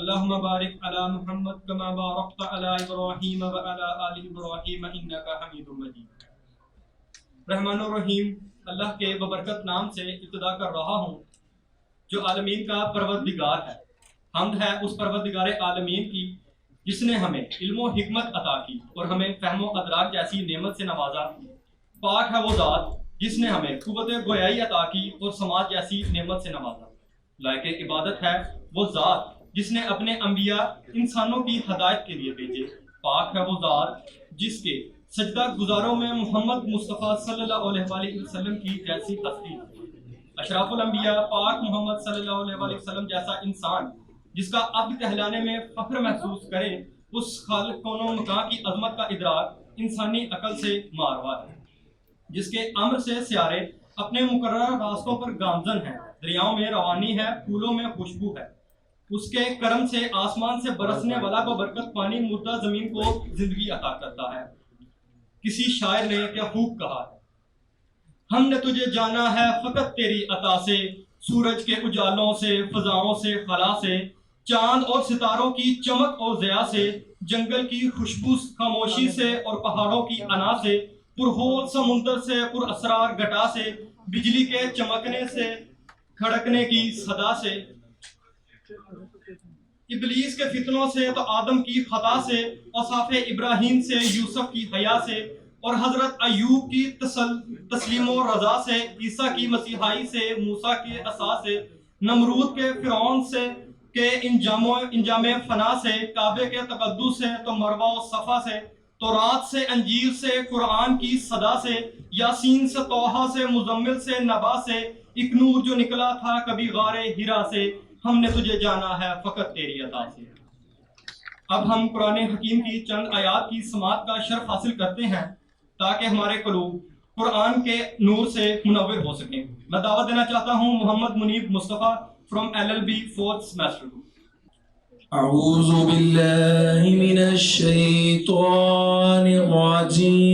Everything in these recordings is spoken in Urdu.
اللهم بارك على محمد كما باركت على ابراہیم وعلى آل ابراہیم انك حمید مجید۔ رحمان الرحیم، اللہ کے ببرکت نام سے ابتدا کر رہا ہوں جو عالمین کا پروردگار ہے۔ حمد ہے اس پروردگار عالمین کی جس نے ہمیں علم و حکمت عطا کی اور ہمیں فہم و ادراک جیسی نعمت سے نوازا۔ پاک ہے وہ ذات جس نے ہمیں قوت گویائی عطا کی اور سماعت جیسی نعمت سے نوازا۔ لائق عبادت ہے وہ ذات جس نے اپنے انبیاء انسانوں کی ہدایت کے لیے بھیجے۔ پاک ہے وہ ذات جس کے سجدہ گزاروں میں محمد مصطفیٰ صلی اللہ علیہ وآلہ وسلم کی جیسی ہستی۔ اشراف الانبیاء پاک محمد صلی اللہ علیہ وآلہ وسلم جیسا انسان جس کا عبد کہلانے میں فخر محسوس کرے، اس خالق کون و مکان کی عظمت کا ادراک انسانی عقل سے ماروا ہے، جس کے امر سے سیارے اپنے مقررہ راستوں پر گامزن ہیں، دریاؤں میں روانی ہے، پھولوں میں خوشبو ہے۔ اس کے کرم سے آسمان سے برسنے والا ببرکت پانی مردہ زمین کو زندگی عطا کرتا ہے۔ کسی شاعر نے کیا خوب کہا ہے، ہم نے تجھے جانا ہے فقط تیری عطا سے، سورج کے اجالوں سے، فضاؤں سے، خلا سے، چاند اور ستاروں کی چمک اور ضیاء سے، جنگل کی خوشبو خاموشی سے اور پہاڑوں کی انا سے، پرہول سمندر سے، پر اسرار گھٹا سے، بجلی کے چمکنے سے، کھڑکنے کی صدا سے، ابلیس کے فتنوں سے تو آدم کی خطا سے، اوصاف ابراہیم سے، یوسف کی حیا سے، اور حضرت ایوب کی تسلیم و رضا سے، عیسیٰ کی مسیحائی سے، موسیٰ کے عصا سے، نمرود کے فرعون سے کے انجام فنا سے، کعبے کے تقدس سے تو مروہ و صفا سے، تورات سے، انجیل سے، قرآن کی صدا سے، یاسین سے، طٰہٰ سے، مزمل سے، نبا سے، ایک نور جو نکلا تھا کبھی غار ہرا سے، ہم نے تجھے جانا ہے فقط تیری عطا سے۔ اب ہم قرآن حکیم کی چند آیات کی سماعت کا شرف حاصل کرتے ہیں تاکہ ہمارے قلوب قرآن کے نور سے منور ہو سکیں۔ میں دعوت دینا چاہتا ہوں محمد منیب مصطفیٰ فرام LLB 4th semester۔ اعوذ باللہ من الشیطان الرجیم،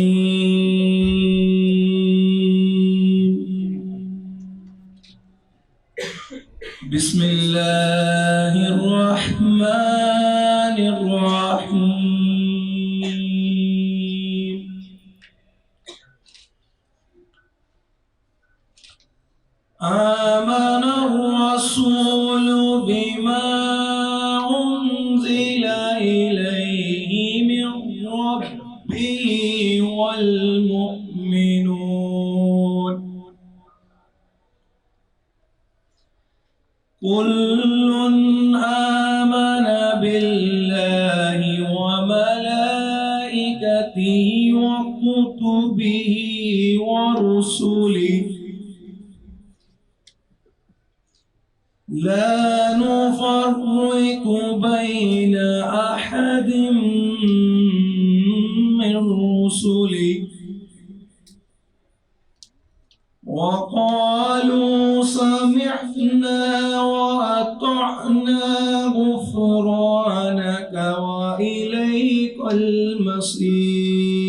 بسم اللہ الرحمن الرحیم۔ آمن الرسول بما أنزل إليه من ربه والمؤمنون كل آمن بالله وملائكته وكتبه ورسله لا نفرق بين أحد من رسله وقالوا سمعنا وأطعنا غفرانك وإليك المصير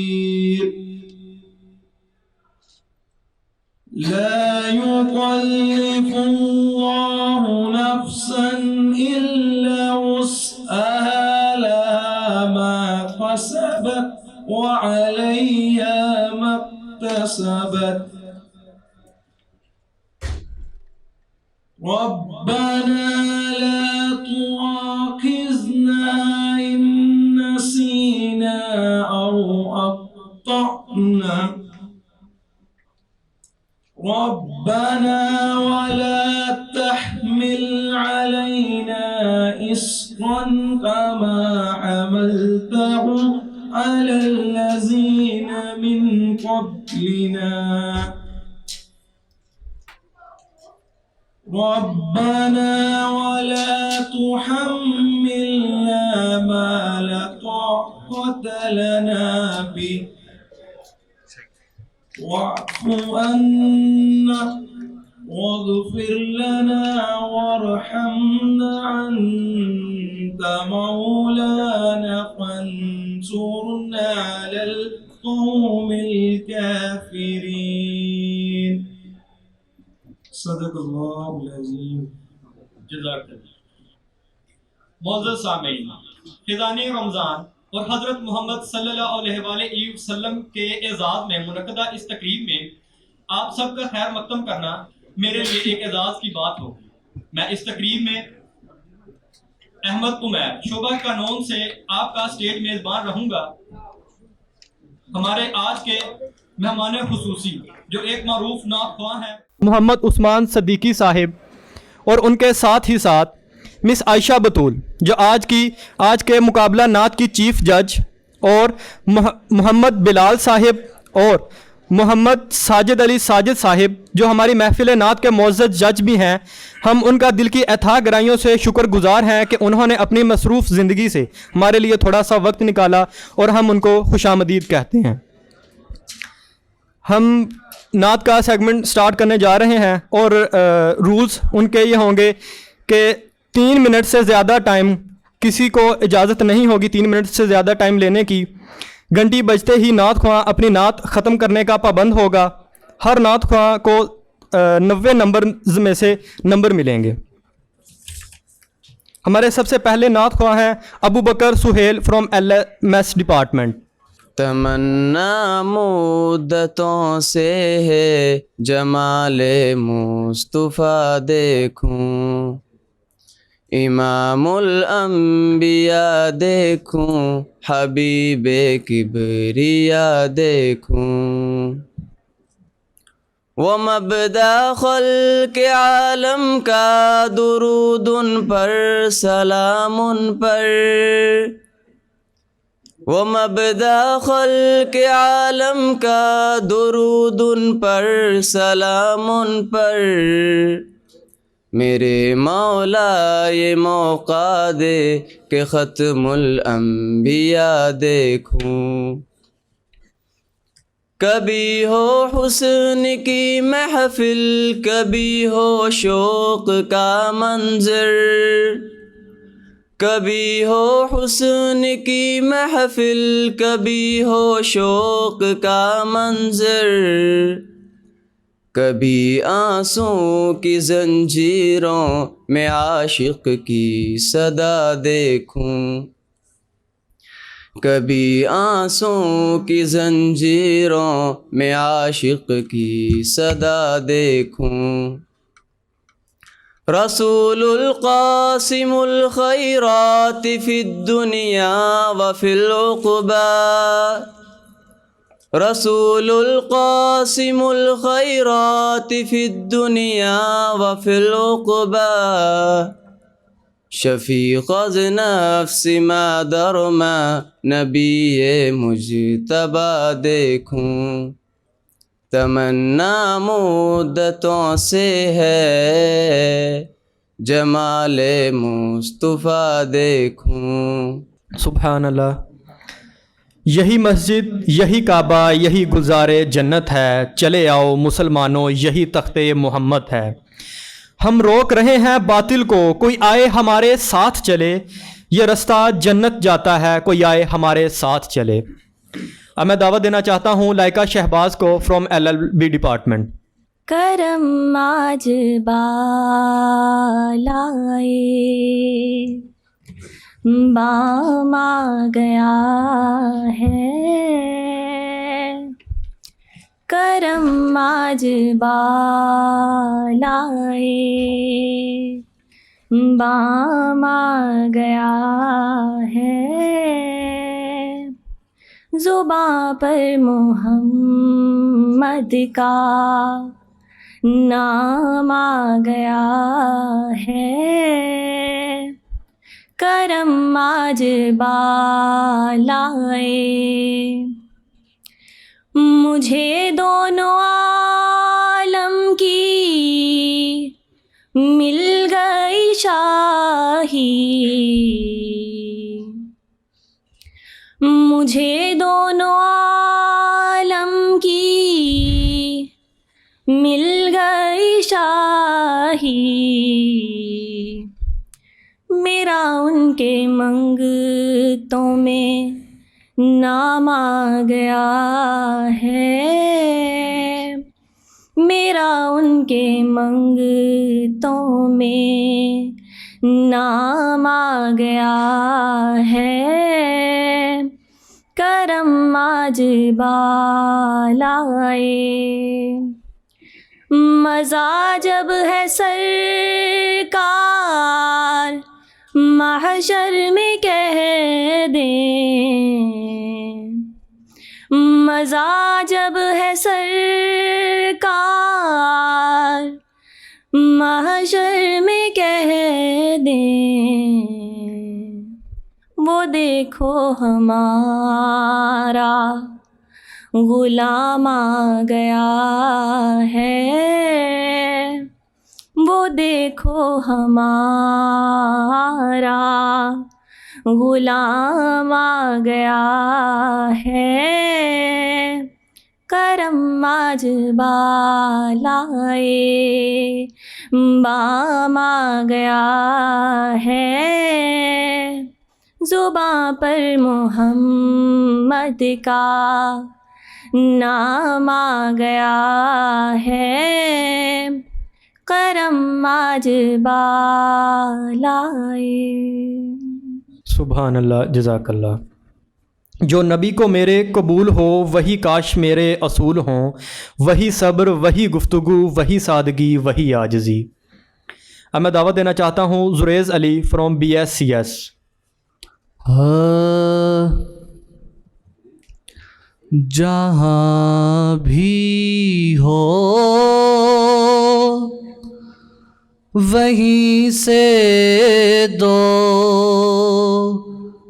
لا يكلف الله نفسا إلا وسعها لها ما كسبت وعليها ما اكتسبت ربنا لا تؤاخذنا إن نسينا أو أخطأنا ربنا ولا تحمل علينا إصرا كما حملته على الذين من قبلنا ربنا ولا تحملنا ما لا طاقة لنا به واعف عنا واغفر لنا وارحمنا أنت مولانا فانصرنا على القوم الكافرين صدق اللہ العظیم۔ جزاک اللہ۔ معزز سامعین، خزانہ رمضان اور حضرت محمد صلی اللہ علیہ وآلہ وسلم کے اعزاز میں منعقدہ اس تقریب میں آپ سب کا خیر مقدم کرنا میرے لیے ایک اعزاز کی بات ہوگی۔ میں اس تقریب میں احمد عمیر شعبہ قانون سے آپ کا اسٹیج میزبان رہوں گا۔ ہمارے آج کے مہمان خصوصی جو ایک معروف نعت خواں ہیں محمد عثمان صدیقی صاحب، اور ان کے ساتھ ہی ساتھ مس عائشہ بطول جو آج کے مقابلہ نعت کی چیف جج، اور محمد بلال صاحب اور محمد ساجد علی ساجد صاحب جو ہماری محفل نعت کے معزز جج بھی ہیں۔ ہم ان کا دل کی اتھاہ گرائیوں سے شکر گزار ہیں کہ انہوں نے اپنی مصروف زندگی سے ہمارے لیے تھوڑا سا وقت نکالا، اور ہم ان کو خوش آمدید کہتے ہیں۔ ہم نعت کا سیگمنٹ سٹارٹ کرنے جا رہے ہیں، اور رولز ان کے یہ ہوں گے کہ 3 منٹ سے زیادہ ٹائم کسی کو اجازت نہیں ہوگی 3 منٹ سے زیادہ ٹائم لینے کی۔ گھنٹی بجتے ہی نعت خواں اپنی نعت ختم کرنے کا پابند ہوگا۔ ہر نعت خواں کو 90 نمبرز میں سے نمبر ملیں گے۔ ہمارے سب سے پہلے نعت خواں ہیں ابو بکر سہیل فرام LMS ڈپارٹمنٹ۔ تمنا مدتوں سے ہے جمال مصطفیٰ دیکھوں، امام الانبیاء دیکھوں، حبیب کبریا دیکھوں، وہ مبدأ خلق عالم کا درود ان پر سلام ان پر، وہ مبدأ خلق عالم کا درود ان پر سلام ان پر، میرے مولا یہ موقع دے کہ ختم الانبیاء دیکھوں، کبھی ہو حسن کی محفل کبھی ہو شوق کا منظر، کبھی ہو حسن کی محفل کبھی ہو شوق کا منظر، کبھی آنسوں کی زنجیروں میں عاشق کی صدا دیکھوں، کبھی آنسوں کی زنجیروں میں عاشق کی صدا دیکھوں، رسول القاسم الخیرات فی الدنیا وفی العقبی، رسول القاسم الخیرات فی الدنیا وفی العقبی، شفیق از نفس ما درما نبی مجتبی دیکھوں، تمنا مدتوں سے ہے جمال مصطفیٰ دیکھوں۔ سبحان اللہ۔ یہی مسجد، یہی کعبہ، یہی گلزار جنت ہے، چلے آؤ مسلمانوں یہی تخت محمد ہے۔ ہم روک رہے ہیں باطل کو، کوئی آئے ہمارے ساتھ چلے، یہ رستہ جنت جاتا ہے، کوئی آئے ہمارے ساتھ چلے۔ اب میں دعوت دینا چاہتا ہوں لائکہ شہباز کو فرام LLB ڈپارٹمنٹ۔ کرم آج بالائے بام آ گیا ہے، کرم آج بالائے بام آ گیا ہے، زباں پر محمد کا نام آ گیا ہے، کرم آج بالائے مجھے دونوں عالم کی مل گئی شاہی، مجھے دونوں عالم کی مل گئی شاہی، میرا ان کے منگتوں میں نام آ گیا ہے، میرا ان کے منگتوں میں نام آ گیا ہے، کرم آج بالائے، مزہ جب ہے سرکار محشر میں کہہ دیں، مزہ جب ہے سرکار محشر میں کہہ دیں، وہ دیکھو ہمارا غلام آ گیا ہے، وہ دیکھو ہمارا غلام آ گیا ہے، کرم آج بالائے، بام آ گیا ہے، زباں پر محمد کا نام آ گیا ہے، کرم آج بالائے۔ سبحان اللہ، جزاک اللہ۔ جو نبی کو میرے قبول ہو وہی کاش میرے اصول ہوں، وہی صبر، وہی گفتگو، وہی سادگی، وہی عاجزی۔ اب میں دعوت دینا چاہتا ہوں زریز علی فرام BScs۔ جہاں بھی ہو وہیں سے دو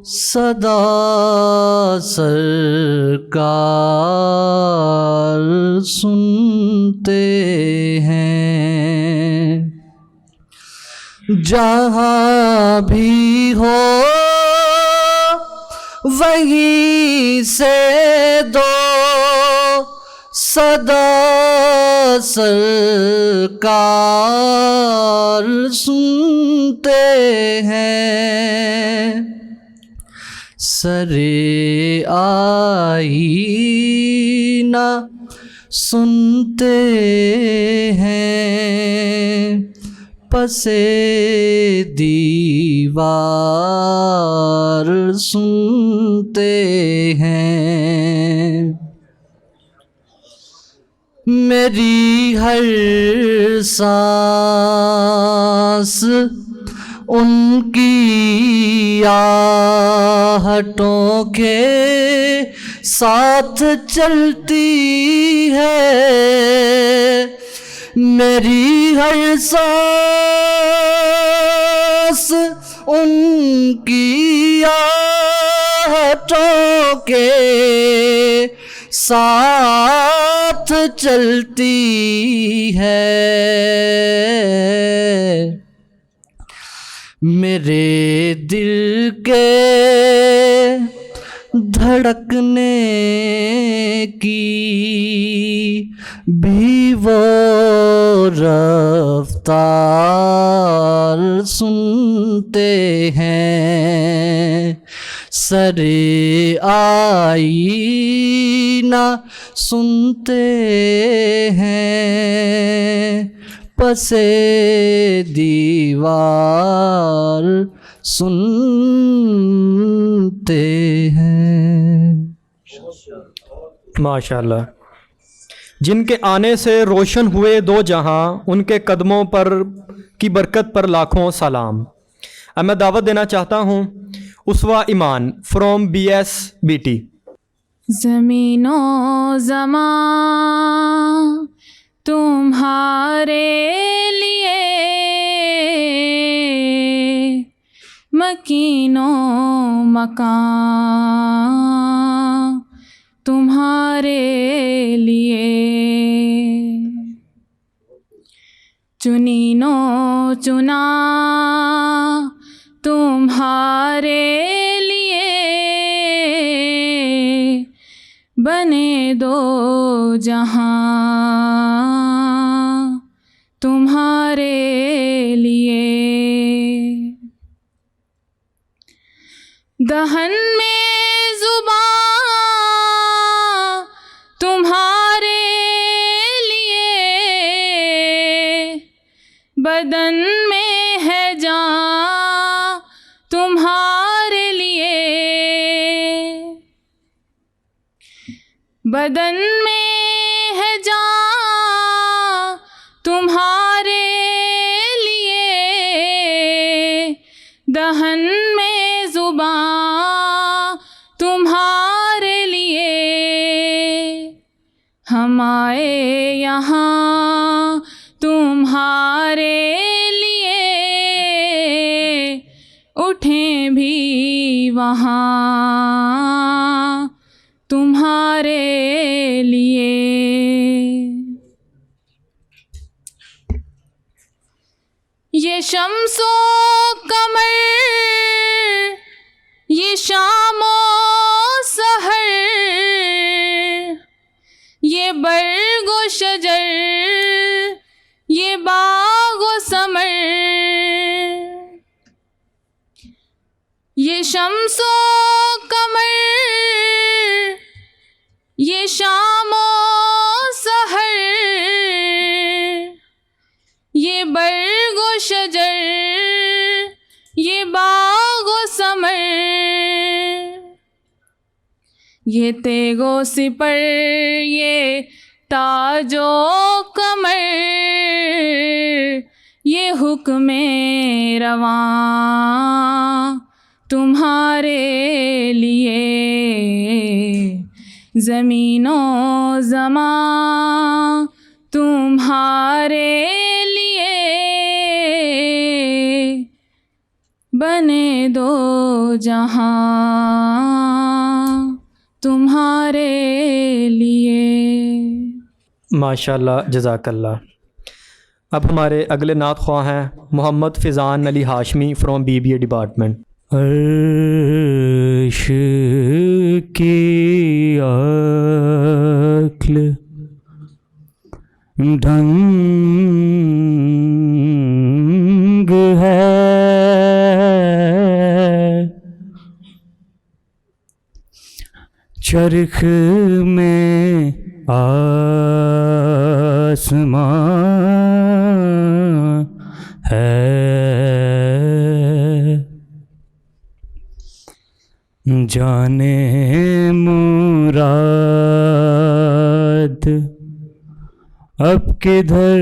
صدا سرکار سنتے ہیں، جہاں بھی ہو وہیں سے دو صدا سرکار سنتے ہیں، سرے آئینہ سنتے ہیں، پسے دیوار سنتے ہیں، میری ہر سانس ان کی آہٹوں کے ساتھ چلتی ہے، میری ہر سانس ان کی آہٹوں کے ساتھ چلتی ہے، میرے دل کے دھڑکنے کی بھی وہ رفتار سنتے ہیں، سرے آئینہ سنتے ہیں، پسے دیوار سنتے ہیں۔ ماشاءاللہ۔ جن کے آنے سے روشن ہوئے دو جہاں، ان کے قدموں پر کی برکت پر لاکھوں سلام۔ اب میں دعوت دینا چاہتا ہوں اسوہ ایمان فرام BSBT۔ زمین و زمان تمہارے لیے، مکین و مکان تمہارے لیے، چنین و چنا تمہارے لیے، بنے دو جہاں تمہارے لیے، دہن میں زبان تمہارے لیے، بدن میں ہے جان بدن میں ہے جان تمہارے لیے، دہن میں زبان تمہارے لیے، ہم آئے یہاں تمہارے لیے، اٹھیں بھی وہاں تمہارے لیے۔ یہ شمس و قمر، یہ شام و سحر، یہ برگ و شجر، یہ باغ و ثمر، یہ شمس و قمر، یہ شام و سحر، یہ برگ و شجر، یہ باغ و ثمر، یہ تیگ و سپر، یہ تاج و کمر، یہ حکم رواں تمہارے لیے، زمین و زمان تمہارے لیے، بنے دو جہاں تمہارے لیے۔ ماشاءاللہ، جزاک اللہ۔ اب ہمارے اگلے نعت خواہ ہیں محمد فیضان علی ہاشمی فرام BBA ڈپارٹمنٹ۔ عرش کی عقل ڈھنگ ہے، چرخ میں آسمان ہے، جانے مراد اب کدھر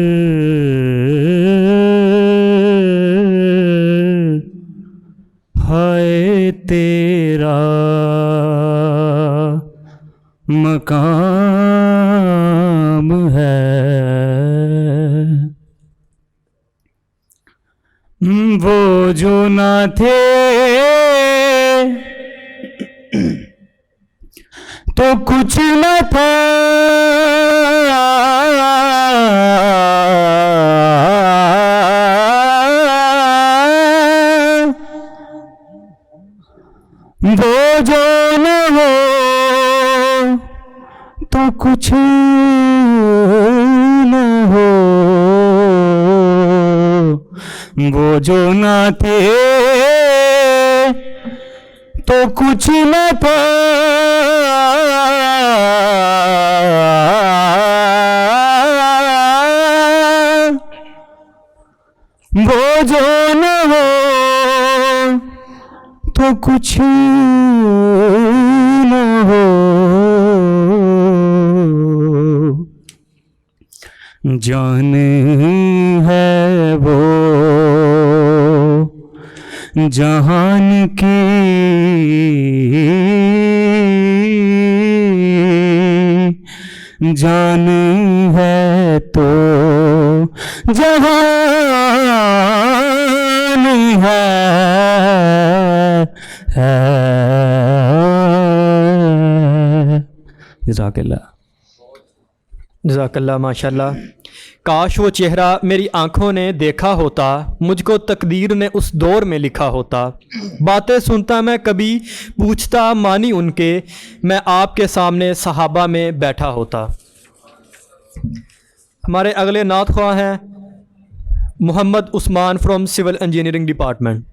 ہے تیرا مقام ہے، وہ جو نہ تھے تو کچھ نہ تھا، وہ جو نہ ہو تو کچھ نہ ہو، وہ جو نہ تھے تو کچھ نہ تھا، وہ جو نہ ہو تو کچھ نہ ہو، جان ہے وہ جہان کی، جان ہے تو جہان ہے، جزاک اللہ، جزاک اللہ، ماشاء اللہ۔ کاش وہ چہرہ میری آنکھوں نے دیکھا ہوتا، مجھ کو تقدیر نے اس دور میں لکھا ہوتا، باتیں سنتا میں کبھی پوچھتا مانی ان کے، میں آپ کے سامنے صحابہ میں بیٹھا ہوتا۔ ہمارے اگلے نعت خواہ ہیں Muhammad Usman from civil engineering department.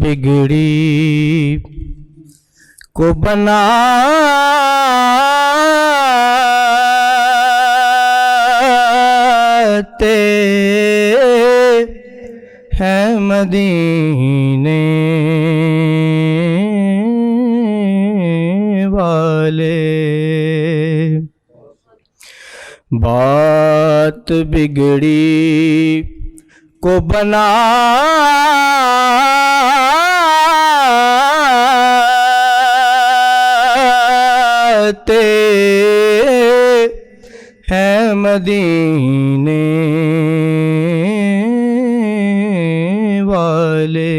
بگڑی کو بناتے ہیں مدینے والے. بات بگڑی کو بناتے ہیں مدینے والے.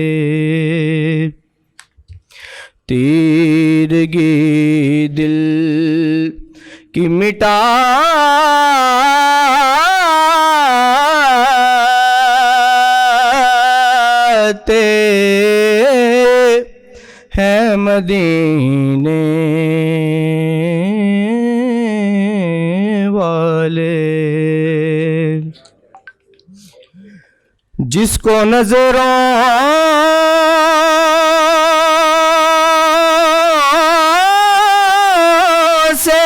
تیرگی دل کی مٹاتے ہیں مدینے والے. جس کو نظروں سے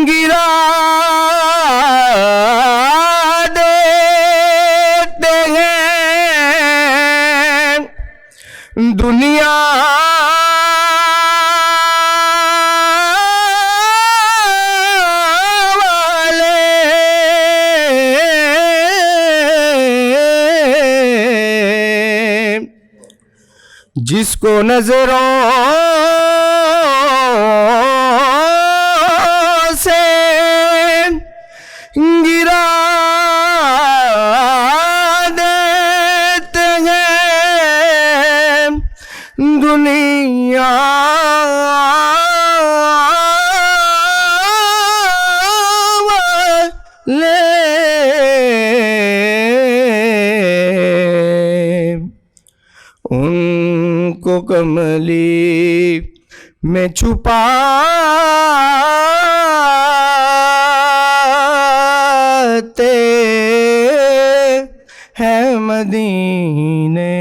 گرا دیتے ہیں دنیا جس کو نظروں سے گرا دیتے ہیں دنیا والے. ان کو کملی میں چھپاتے ہیں مدینے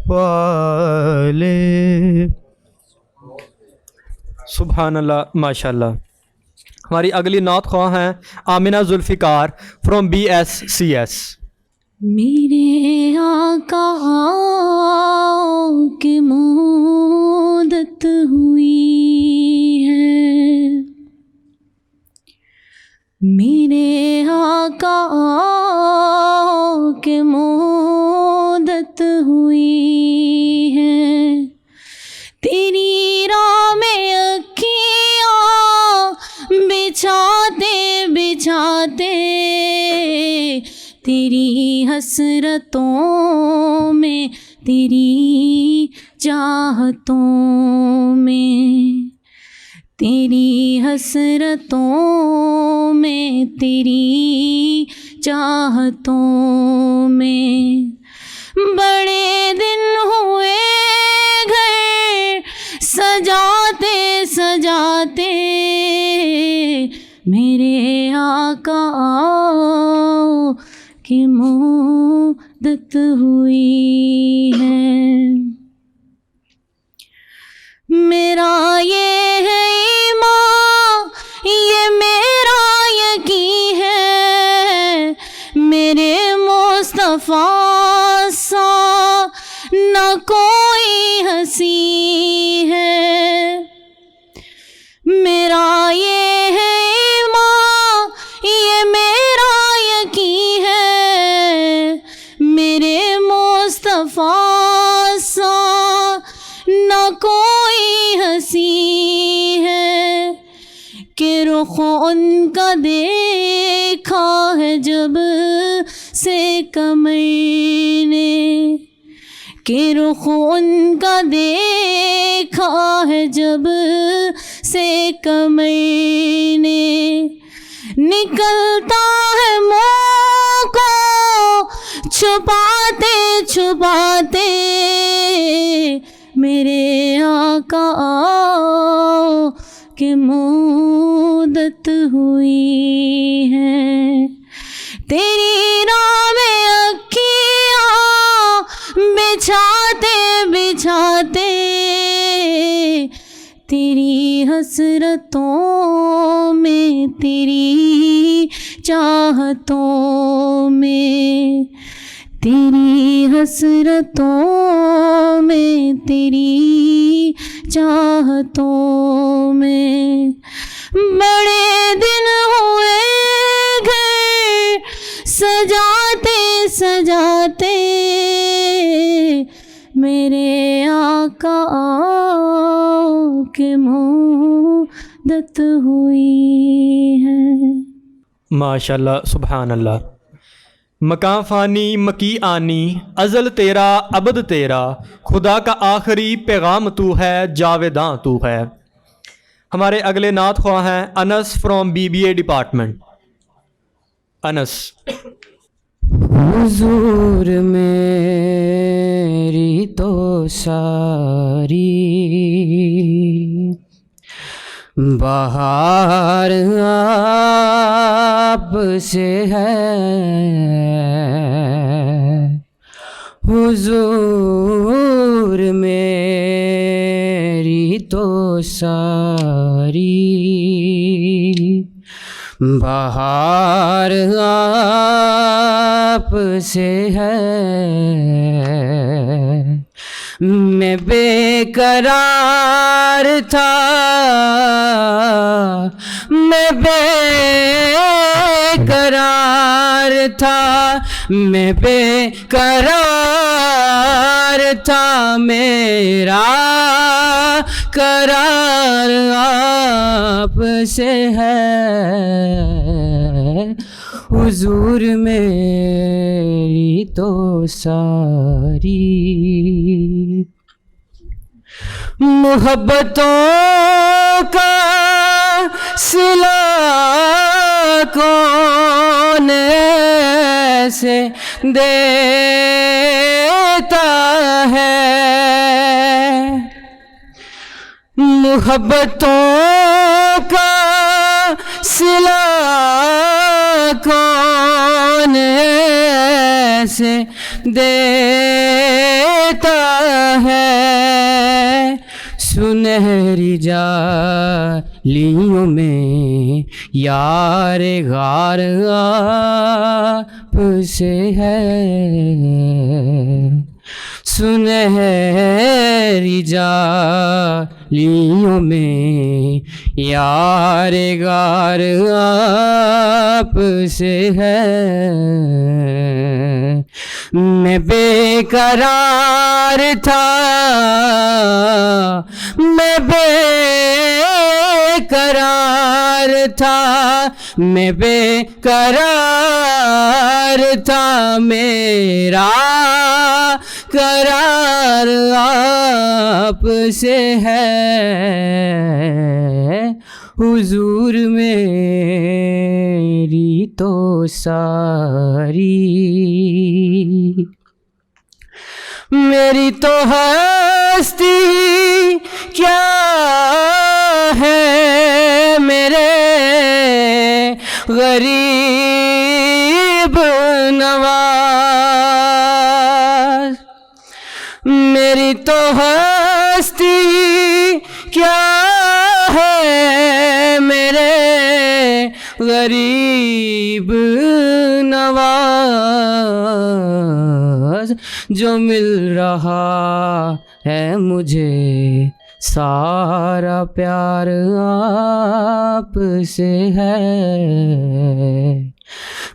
والے. سبحان اللہ، ماشاء اللہ. ہماری اگلی نعت خواہ ہیں آمنہ ذوالفقار فرام BSCS. میرے آقا کی مدت ہوئی ہے، میرے آقا کی مدت ہوئی ہے. تیری راہ میں اکھیاں بچھاتے بچھاتے تیری حسرتوں میں تیری چاہتوں میں، تیری حسرتوں میں تیری چاہتوں میں. بڑے دن ہوئے گھر سجاتے سجاتے میرے آقا کی مدت ہوئی ہے. میرا یہ ہے ایمان، یہ میرا یقین ہے، میرے مصطفیٰ سا نہ کوئی ہنسی ہے. میرا یہ ہے ایمان، یہ میرا یقین ہے، میرے مصطفیٰ سا نہ کوئی ہنسی ہے. کہ رخ ان کا دیکھا ہے جب سے کمر نے، کہ رخ ان کا دیکھا ہے جب سے کمر نے. نکلتا ہے منہ کو چھپاتے چھپاتے میرے آقا کی مدت ہوئی ہے. تیری راہ میں اکھیاں بچھاتے بچھاتے تیری حسرتوں میں تیری چاہتوں میں تیری حسرتوں میں تیری چاہتوں میں بڑے دن ہوئے گھر سجاتے سجاتے میرے آقا کے مدت ہوئی ہے۔ ماشاءاللہ، سبحان اللہ۔ مکان فانی مکی آنی، ازل تیرا ابد تیرا، خدا کا آخری پیغام تو ہے، جاویداں تو ہے۔ ہمارے اگلے نعت خواہ ہیں انس فرام BBA ڈپارٹمنٹ۔ انس۔ حضور میری تو ساری بہار آپ سے ہے، حضور میری تو ساری بہار آپ سے ہے، میں بے قرار تھا، میں بے قرار تھا، میں بے قرار تھا، میرا قرار آپ سے ہے، حضور میری تو ساری محبتوں کا صلہ کون ایسے دیتا ہے، محبتوں کا صلہ کون ایسے دیتا ہے، سنہری جالیوں میں یار غار آپ سے ہے، سنہری جالیوں میں یار غار آپ سے ہے، میں بے قرار تھا، میں بے قرار تھا، میں بے قرار تھا، میرا قرار آپ سے ہے، حضور میری تو ساری میری تو ہستی کیا ہے، میرے غریب نواز، میری تو ہستی کیا ہے، میرے غریب نواز، جو مل رہا ہے مجھے سارا پیار آپ سے ہے،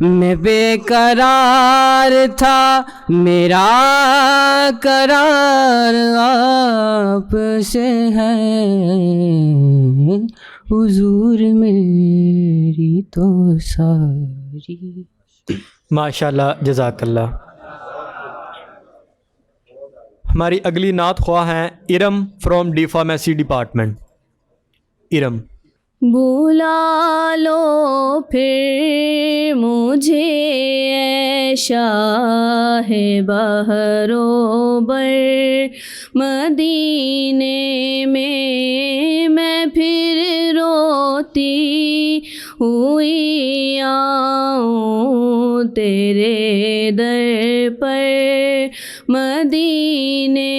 میں بے قرار تھا، میرا قرار آپ سے ہے، حضور میری تو ساری۔ ماشاءاللہ، جزاک اللہ۔ ہماری اگلی نعت خواہ ہیں Iram from D pharmacy department. Iram. بلا لو پھر مجھے اے شاہ بحرو بر، مدینے میں پھر روتی ہوئی آؤں تیرے در پر مدینے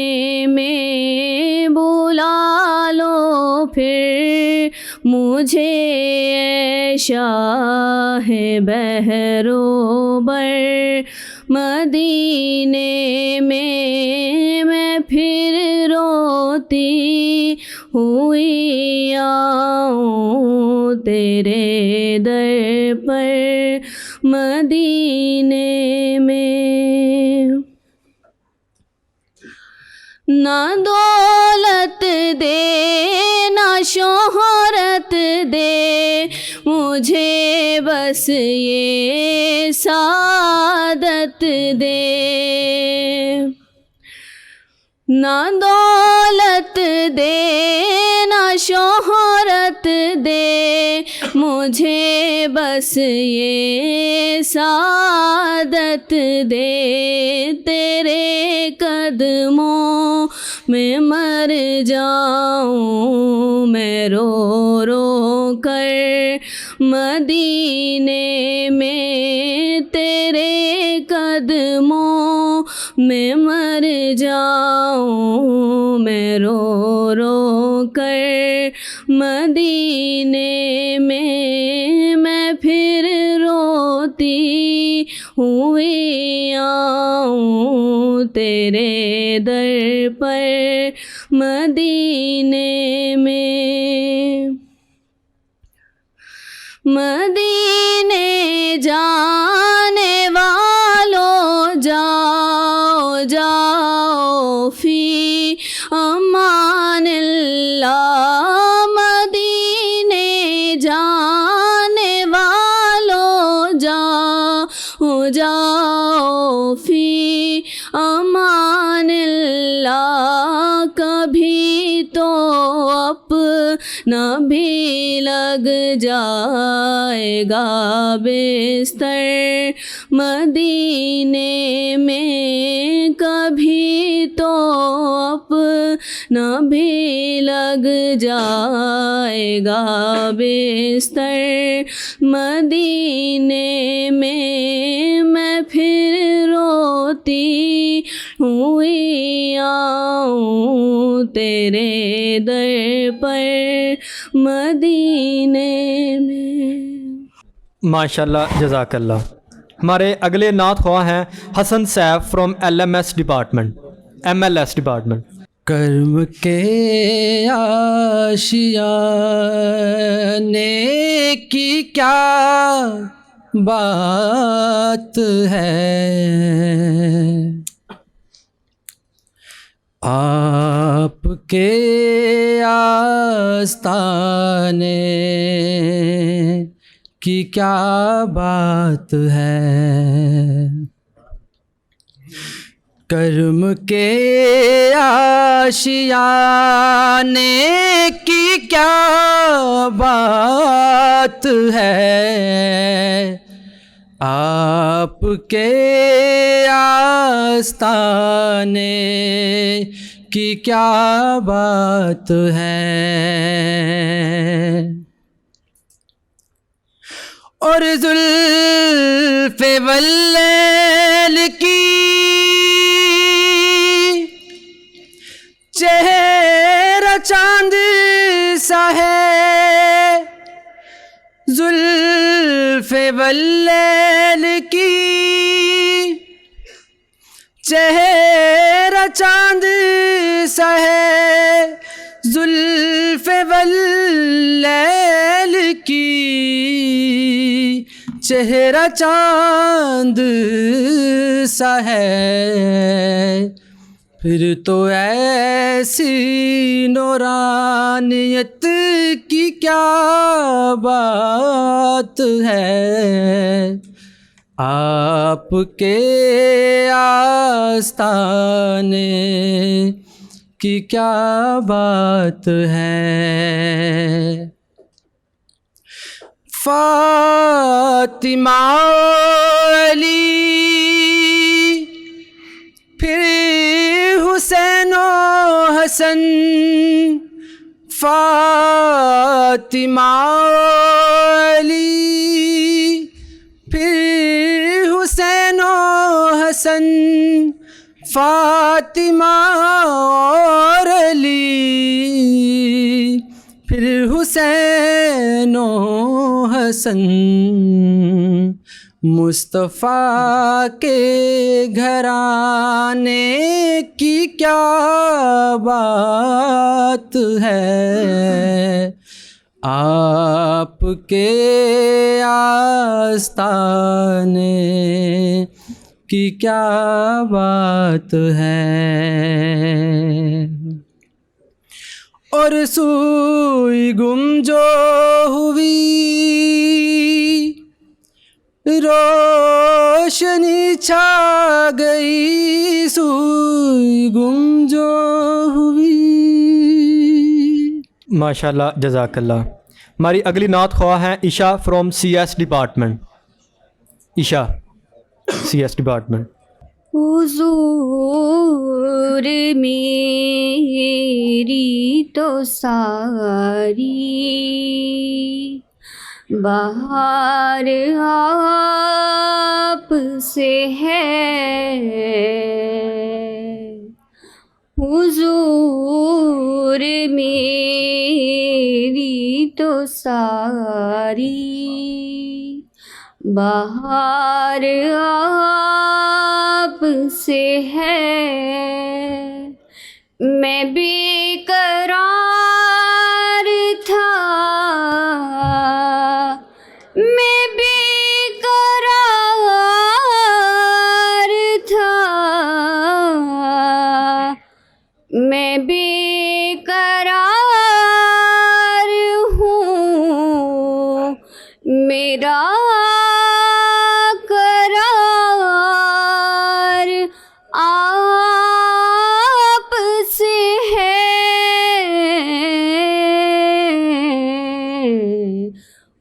میں بلا لو پھر مجھے اے شاہ بحر و بر مدینے میں پھر روتی ہوئی آؤں تیرے در پر مدینے میں. نہ دولت دے نہ شہرت دے مجھے بس یہ سعادت دے. نہ دولت دے نہ شہرت دے مجھے بس یہ سعادت دے. تیرے قدموں میں مر جاؤں میں رو رو کر مدینے میں. تیرے قدموں میں مر جاؤں میں رو رو کر مدینے میں پھر روتی ہوئی آؤں تیرے در پر مدینے میں. مدینے جانے والوں جاؤ جاؤ فی امان اللہ. مدینے جانے والوں جاؤ جاؤ فی امان اللہ. کبھی تو اپنا بھی لگ جائے گا بستر مدینے میں. کبھی تو اپنا بھی لگ جائے گا بستر مدینے میں پھر روتی ہوئی آؤں تیرے در پر مدینے میں. ماشاءاللہ جزاک اللہ. ہمارے اگلے نعت خواہ ہیں Hasan Saif from LMS department MLS department. کرم کے آشیانے کی کیا بات ہے، آپ کے آستانے کی کیا بات ہے. کرم کے آشیانے کی کیا بات ہے، آپ کے آستانے کی کیا بات ہے. اور زلف واللیل کی چہرہ چاند سا ہے، زلف واللیل کی چہرہ چاند سا ہے، زلف واللیل کی چہرہ چاند سا ہے. پھر تو ایسی نورانیت کی کیا بات ہے، آپ کے آستانے کی کیا بات ہے. فاطمہ علی پھر حسین و حسن، فاطمہ علی پھر حسن فاطمہ اور علی، پھر حسین و حسن مصطفیٰ کے گھرانے کی کیا بات ہے، آپ کے آستانے کی کیا بات ہے۔ اور سوئی گم جو ہوئی روشنی چھا گئی، سوئی گم جو ہوئی۔ ماشاءاللہ، جزاک اللہ۔ ہماری اگلی نعت خواہ ہیں عشا from C S department. Isha C S department. حضور میری تو ساری بہار آپ سے ہے، حضور میری تو ساری بہار آپ سے ہے، میں بے قرار تھا، میں بے قرار تھا، میں بے قرار ہوں، میرا قرار آپ سے ہے،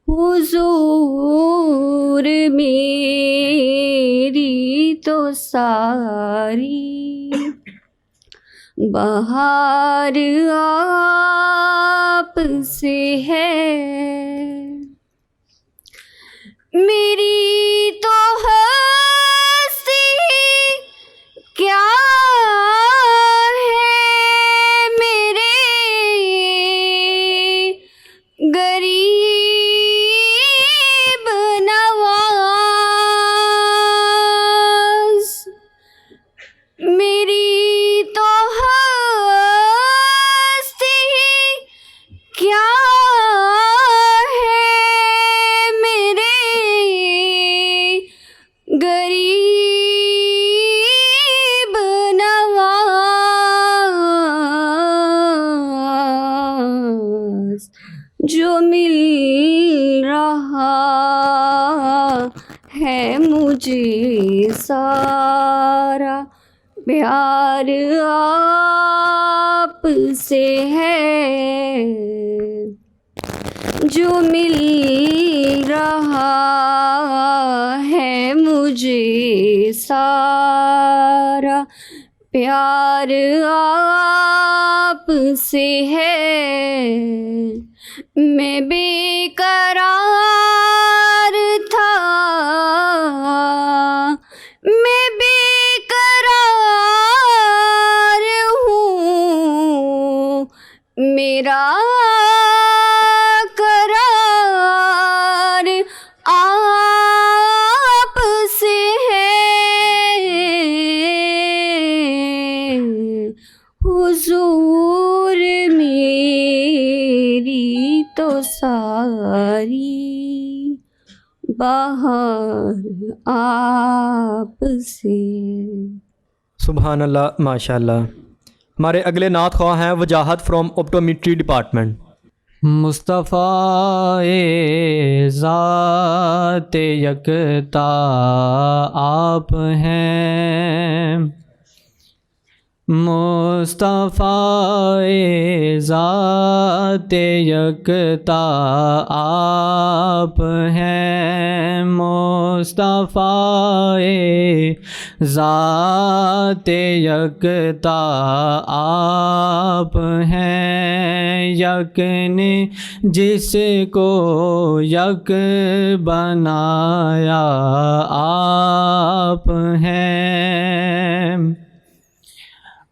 حضور میری تو ساری بہار آپ سے ہے، میری تو ہستی کیا ہے، میرے غریب نواز، میری تو ہستی کیا ہے، میرے غریب نواز، جو مل رہا ہے مجھے سارا پیار آپ سے ہے، جو مل رہا ہے مجھے سارا پیار آپ سے ہے، میں بے قرار تھا، میں بے قرار ہوں، میرا قرار آپ سے ہے، حضور میری تو ساری بہار آپ سے۔ سبحان اللہ، ماشاء اللہ۔ ہمارے اگلے نعت خواہ ہیں وجاہت فرام اوپٹومیٹری ڈپارٹمنٹ۔ مصطفیٰ ذات یکتا آپ ہیں، مصطفیٰ ذات یکتا آپ ہیں، مصطفیٰ ذات یکتا آپ ہیں، یک نے جس کو یک بنایا آپ ہیں،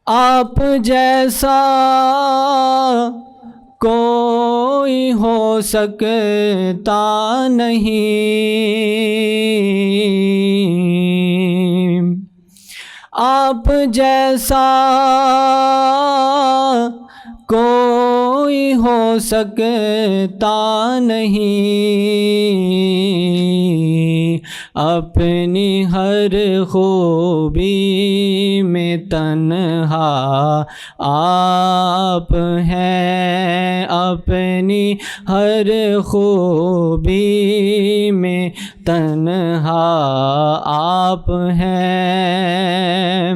آپ جیسا کوئی ہو سکتا نہیں، آپ جیسا کوئی ہو سکتا نہیں، اپنی ہر خوبی میں تنہا آپ ہیں، اپنی ہر خوبی میں تنہا آپ ہیں،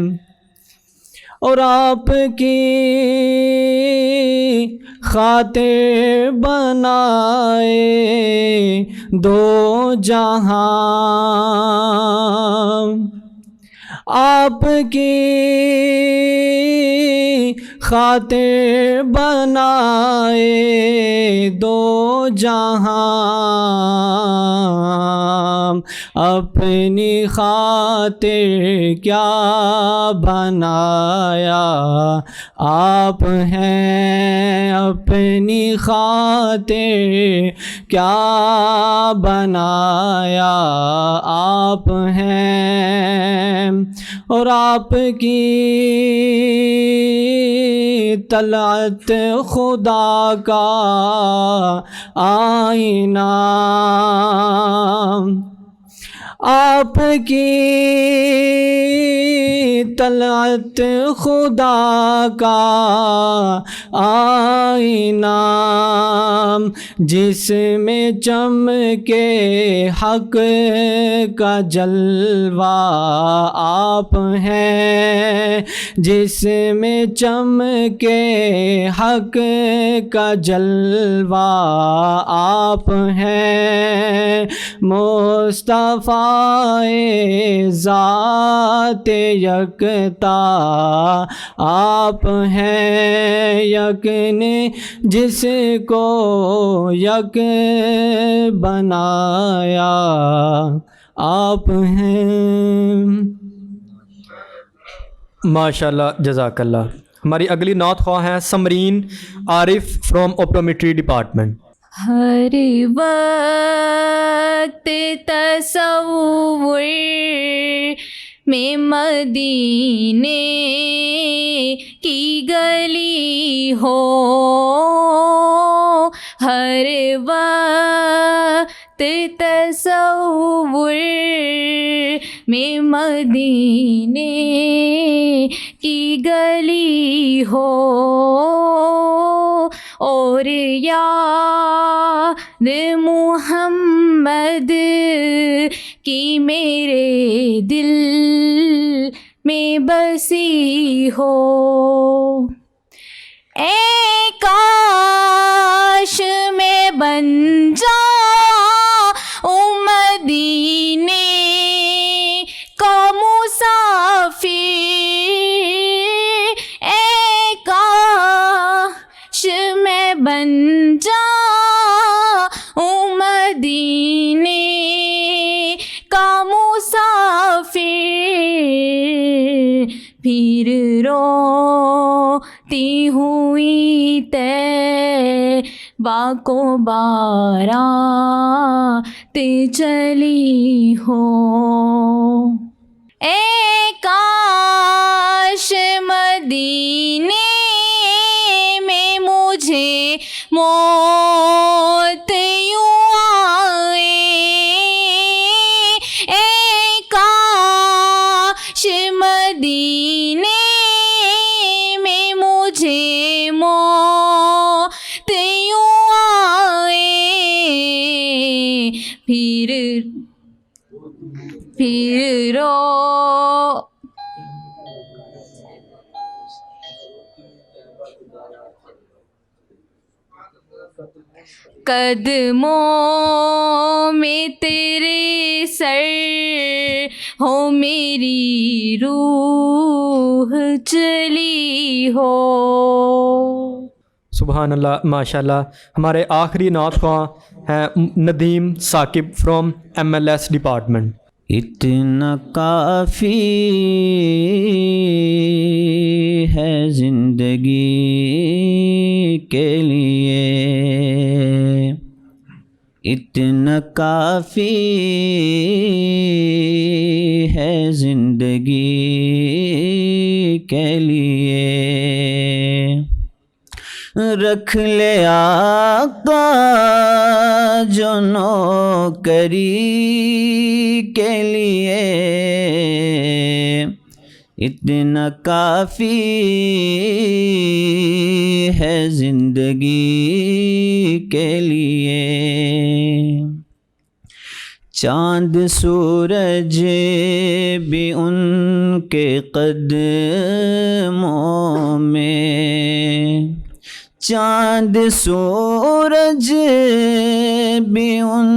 اور آپ کی خاطر بنائے دو جہاں، آپ کی خاطر بنائے دو جہاں، اپنی خاطر کیا بنایا آپ ہیں، اپنی خاطر کیا بنایا آپ ہیں، اور آپ کی طلعت خدا کا آئینہ، آپ کی طلعت خدا کا آئینہ، جس میں چمکے حق کا جلوہ آپ ہیں، جس میں چمکے حق کا جلوہ آپ ہیں، مصطفیٰ ذات یکتا آپ ہیں، یک نے جس کو یک بنایا آپ ہیں۔ ماشاءاللہ، جزاک اللہ۔ ہماری اگلی نعت خواہ ہیں سمرین عارف فرام اوپٹومیٹری ڈپارٹمنٹ۔ ہر وقت تصور میں مدینے کی گلی ہو، ہر وقت تصور میں مدینے کی گلی ہو، اور یاد محمد کی میرے دل میں بسی ہو، اے کاش میں بن جاؤں مدینے کا مسافر، اے کاش میں بن جاؤں مدینے کا مسافر، پھر روتی ہوئی طیبہ کو بارات چلی ہو، اے کاش مدینے میں مجھے موت یوں آئے، اے کاش مدینے میں مجھے موت یوں آئے، پھر قدموں میں تیرے سر ہو میری روح چلی ہو. سبحان اللہ، ماشاء اللہ. ہمارے آخری نعت خواں ہیں Nadeem Saqib from MLS department. اتنا کافی ہے زندگی کے لیے، اتنا کافی ہے زندگی کے لیے. رکھ لے آقا جو نوکری کے لیے، اتنا کافی ہے زندگی کے لیے. چاند سورج بھی ان کے قدموں میں، چاند سورج بھی ان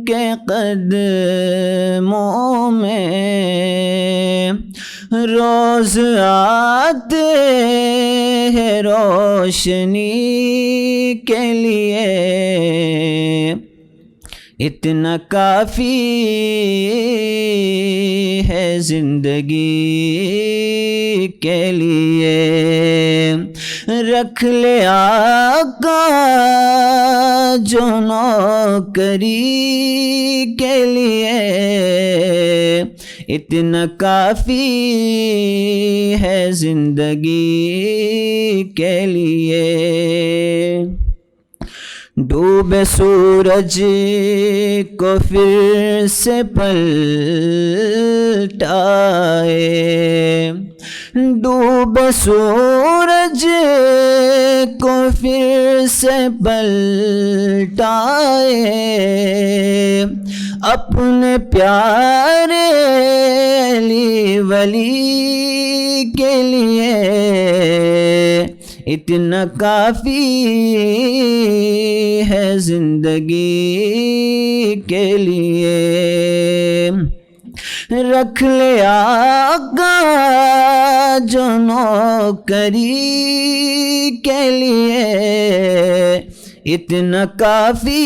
کے قدموں میں، روز آتے ہیں روشنی کے لیے. اتنا کافی ہے زندگی کے لیے. رکھ لے آقا جو نوکری کے لیے، اتنا کافی ہے زندگی کے لیے. ڈوبے سورج کو پھر سے پلٹائے، ڈوبے سورج کو پھر سے پلٹائے، اپنے پیارے علی ولی کے لیے. اتنا کافی ہے زندگی کے لیے. رکھ لے آقا جو نوکری کے لیے، اتنا کافی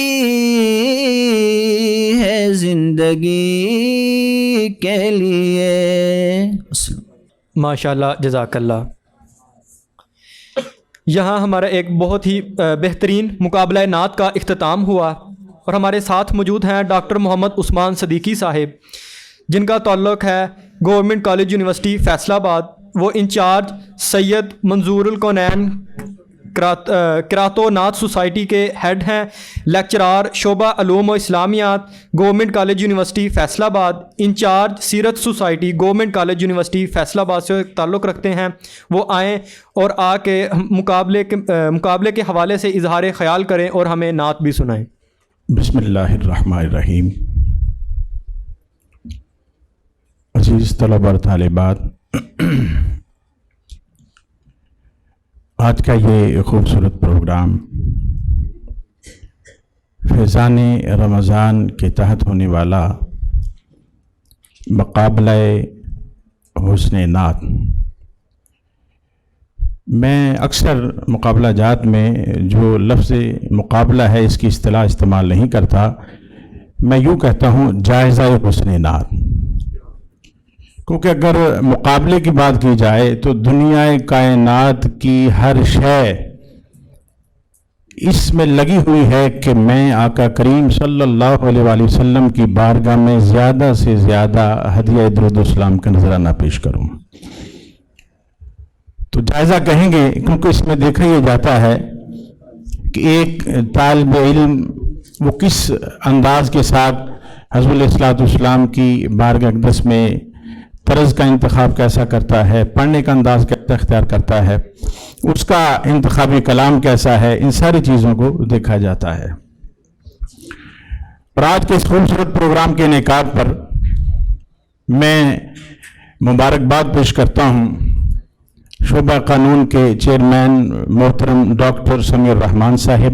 ہے زندگی کے لیے. ماشاء اللہ، جزاک اللہ. یہاں ہمارا ایک بہت ہی بہترین مقابلہ نعت کا اختتام ہوا، اور ہمارے ساتھ موجود ہیں ڈاکٹر محمد عثمان صدیقی صاحب، جن کا تعلق ہے گورنمنٹ کالج یونیورسٹی فیصل آباد. وہ انچارج سید منظور الکونین قرات و نعت سوسائٹی کے ہیڈ ہیں، لیکچرار شعبہ علوم و اسلامیات گورنمنٹ کالج یونیورسٹی فیصل آباد، انچارج سیرت society government college university Faisal آباد سے تعلق رکھتے ہیں. وہ آئیں اور آ کے مقابلے کے حوالے سے اظہار خیال کریں اور ہمیں نعت بھی سنائیں. بسم اللہ الرحمن الرحیم. عزیز طلبہ اور طالبات، آج کا یہ خوبصورت پروگرام فیضان رمضان کے تحت ہونے والا مقابلہ حسن نعت. میں اکثر مقابلہ جات میں جو لفظ مقابلہ ہے اس کی اصطلاح استعمال نہیں کرتا، میں یوں کہتا ہوں جائزہ حسن نعت. کیونکہ اگر مقابلے کی بات کی جائے تو دنیا کائنات کی ہر شے اس میں لگی ہوئی ہے کہ میں آقا کریم صلی اللہ علیہ وآلہ وسلم کی بارگاہ میں زیادہ سے زیادہ ہدیہ درود و سلام کا نذرانہ پیش کروں. تو جائزہ کہیں گے کیونکہ اس میں دیکھا یہ جاتا ہے کہ ایک طالب علم وہ کس انداز کے ساتھ حضور علیہ السلام کی بارگاہ اقدس میں طرز کا انتخاب کیسا کرتا ہے، پڑھنے کا انداز کیسا اختیار کرتا ہے، اس کا انتخابی کلام کیسا ہے، ان ساری چیزوں کو دیکھا جاتا ہے. اور آج کے اس خوبصورت پروگرام کے انعقاد پر میں مبارکباد پیش کرتا ہوں شعبہ قانون کے چیئرمین محترم ڈاکٹر سمیع الرحمان صاحب،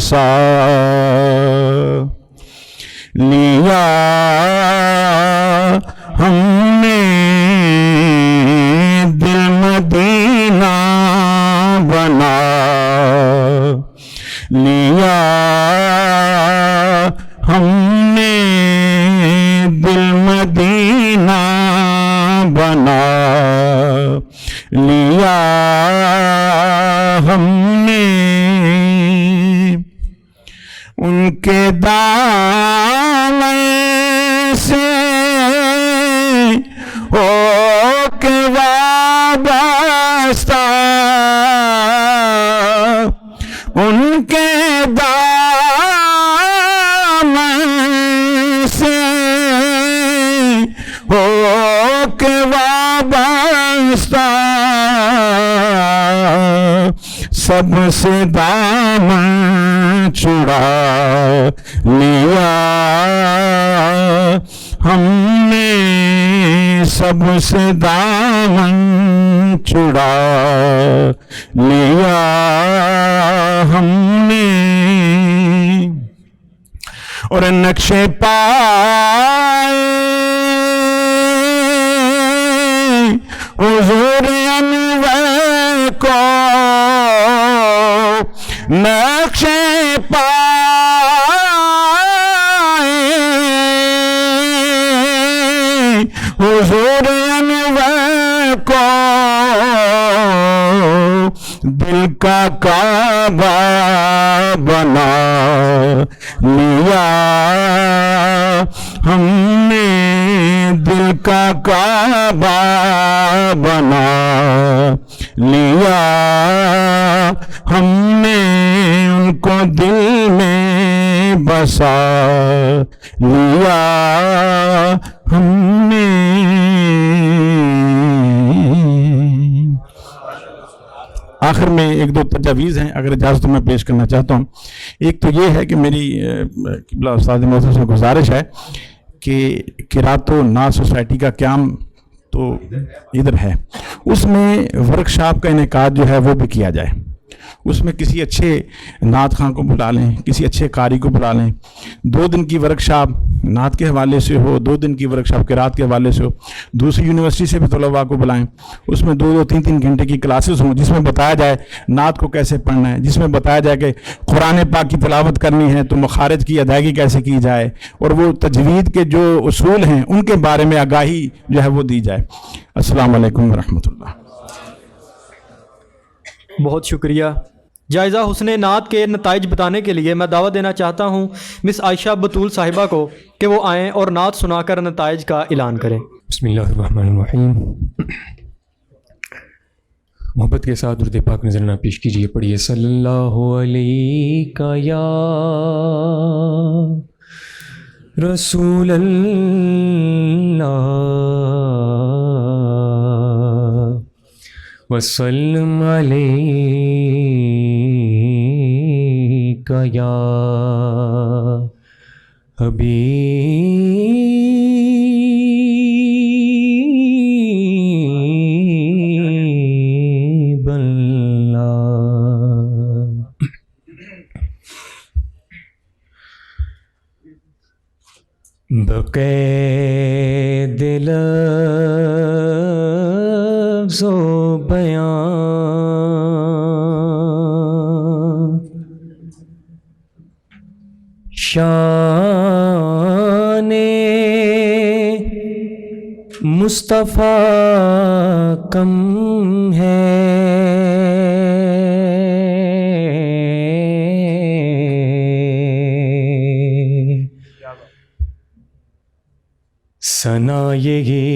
بسا لیا ہم نے دل مدینہ بنا لیا ہم نے دل مدینہ بنا لیا ہم نے ان کے دامن سے ہو کے وابستہ ان کے دامن سے ہو کے وابستہ سب سے دامن چھڑا لیا ہم نے سب سے دامن چھڑا لیا ہم نے اور نقشے پائے حضور انور کو نقشے پائے حضور انور کو دل کا کعبہ بنا لیا ہم نے دل کا کعبہ بنا لیا ہم نے ان کو دل میں بسا لیا ہم نے آخر میں ایک دو تجاویز ہیں اگر اجازت میں پیش کرنا چاہتا ہوں. ایک تو یہ ہے کہ میری قبلہ استاد محترم سے گزارش ہے کہ قرات و نعت سوسائٹی کا قیام تو ادھر ہے, اس میں ورکشاپ کا انعقاد جو ہے وہ بھی کیا جائے. اس میں کسی اچھے نعت خواں کو بلا لیں, کسی اچھے قاری کو بلا لیں. 2 دن کی ورکشاپ نعت کے حوالے سے ہو, 2 دن کی ورکشاپ قرات کے حوالے سے ہو. دوسری یونیورسٹی سے بھی طلباء کو بلائیں, اس میں 2-2 3-3 گھنٹے کی کلاسز ہوں جس میں بتایا جائے نعت کو کیسے پڑھنا ہے, جس میں بتایا جائے کہ قرآن پاک کی تلاوت کرنی ہے تو مخارج کی ادائیگی کیسے کی جائے, اور وہ تجوید کے جو اصول ہیں ان کے بارے میں آگاہی جو ہے وہ دی جائے. السلام علیکم ورحمۃ اللہ. بہت شکریہ. جائزہ حسن نعت کے نتائج بتانے کے لیے میں دعوت دینا چاہتا ہوں مس عائشہ بطول صاحبہ کو کہ وہ آئیں اور نعت سنا کر نتائج کا اعلان کریں. بسم اللہ الرحمن الرحیم. محبت کے ساتھ درود پاک نذرانہ پیش کیجیے. پڑھیے صلی اللہ علیہ یا رسول اللہ وسلم علیک یا حبیب اللہ. بقید لفظ و بیان شان مصطفیٰ کم ہے, ثنا یہی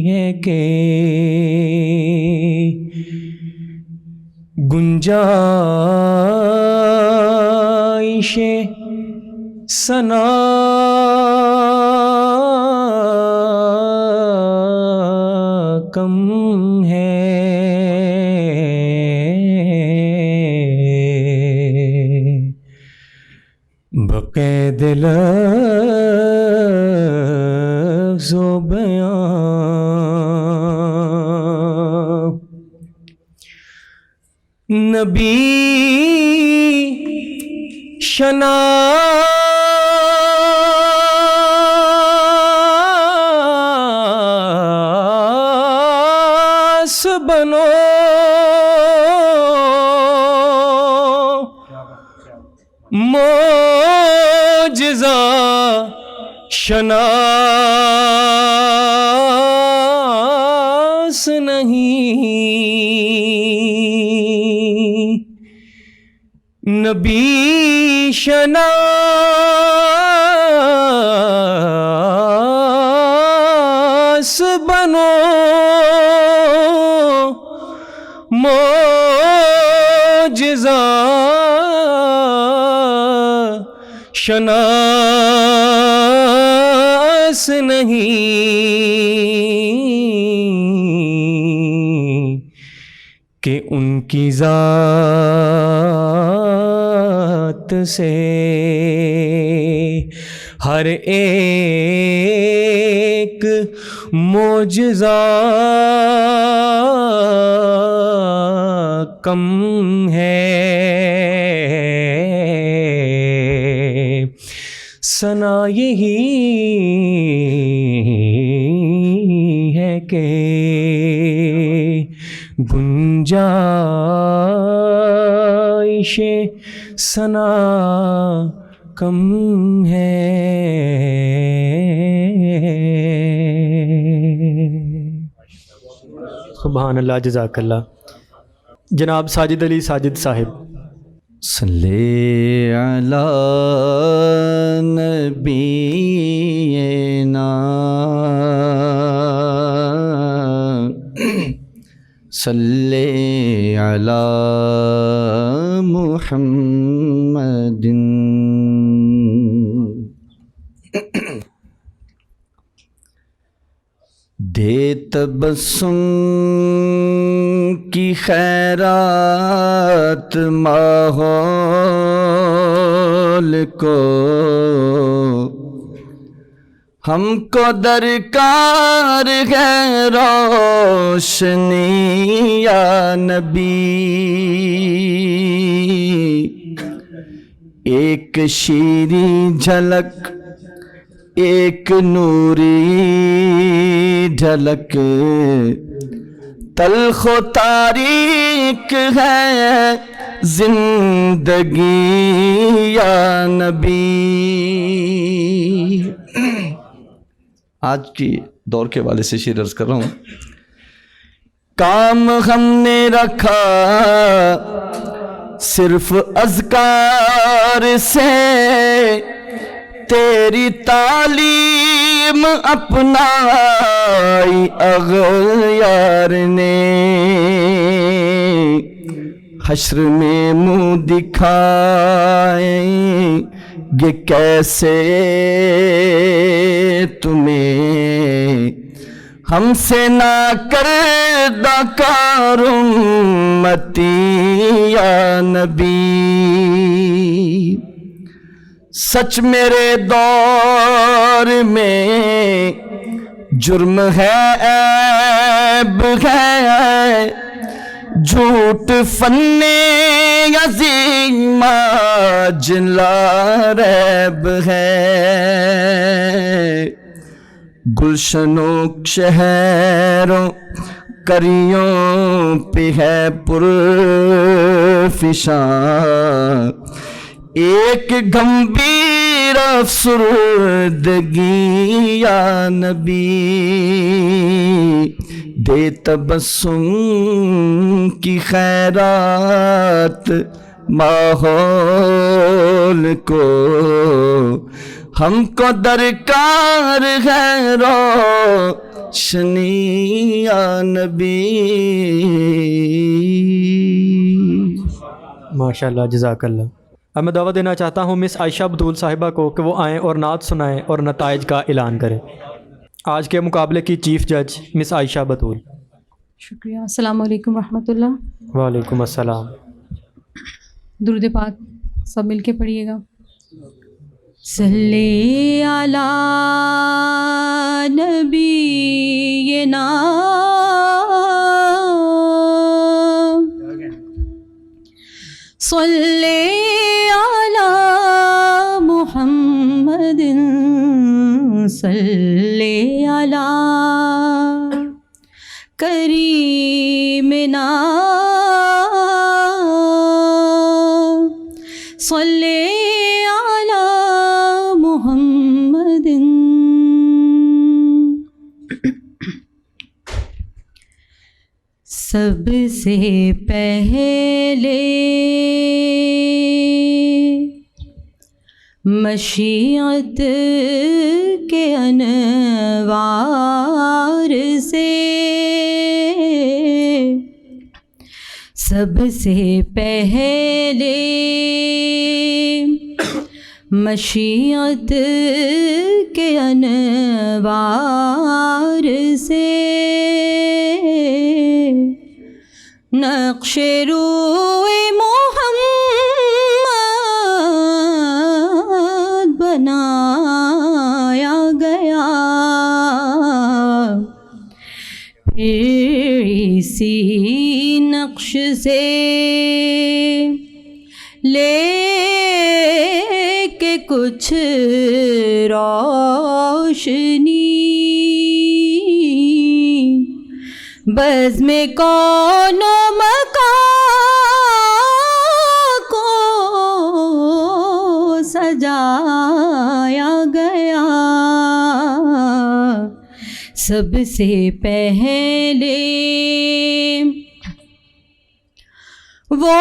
ہے کہ گنجائش ثنا کم ہے, بقید لفظ و بیان نبی شناس بنو، معجزہ شناس نہیں، نبی شناس بنو، معجزہ شناس نہیں، کہ ان کی ذات سے ہر ایک معجزہ کم ہے، ثنا یہی ہے کہ گنجائش ثنا کم ہے۔ سبحان اللہ، جزاک اللہ۔ جناب ساجد علی ساجد صاحب۔ صلی علی نبینا صلی علی محمد۔ دے تبسم کی خیرات ماحول کو، ہم کو درکار ہے روشنی یا نبی، ایک شیریں جھلک ایک نوری جھلک، تلخ و تاریک ہے زندگی یا نبی۔ آج کی دور کے حوالے سے شعر عرض کر رہا ہوں۔ کام ہم نے رکھا صرف اذکار سے، تیری تعلیم اپنائی اغیار نے، حشر میں منہ دکھائیں گے کیسے تمہیں، ہم سے نہ کردہ کار امتی یا نبی۔ سچ میرے دور میں جرم ہے، عیب ہے، جھوٹ فن عظیم جلا ریب ہے، گلشنوں شہروں کریوں پہ ہے پرفشاں، ایک گمبھیر افسردگی یا نبی، دے تبسم کی خیرات ماحول کو، ہم کو درکار ہے روشنی یا نبی۔ ماشاءاللہ، جزاک اللہ۔ اب میں دعوت دینا چاہتا ہوں مس عائشہ بطول صاحبہ کو کہ وہ آئیں اور نعت سنائیں اور نتائج کا اعلان کریں۔ آج کے مقابلے کی چیف جج مس عائشہ بطول۔ شکریہ۔ السلام علیکم ورحمۃ اللہ۔ وعلیکم السلام۔ درود پاک سب مل کے پڑھیے گا۔ صلی علی نبینا صلی علی محمد صلی علی کریمنا صلی علی محمد. سب سے پہلے مشیت کے انوار سے، سب سے پہلے مشیت کے انوار سے نقش روئے محمد بنایا گیا، پھر اسی نقش سے لے کے کچھ روشنی بزم کون و مکان کو سجایا گیا. سب سے پہلے وہ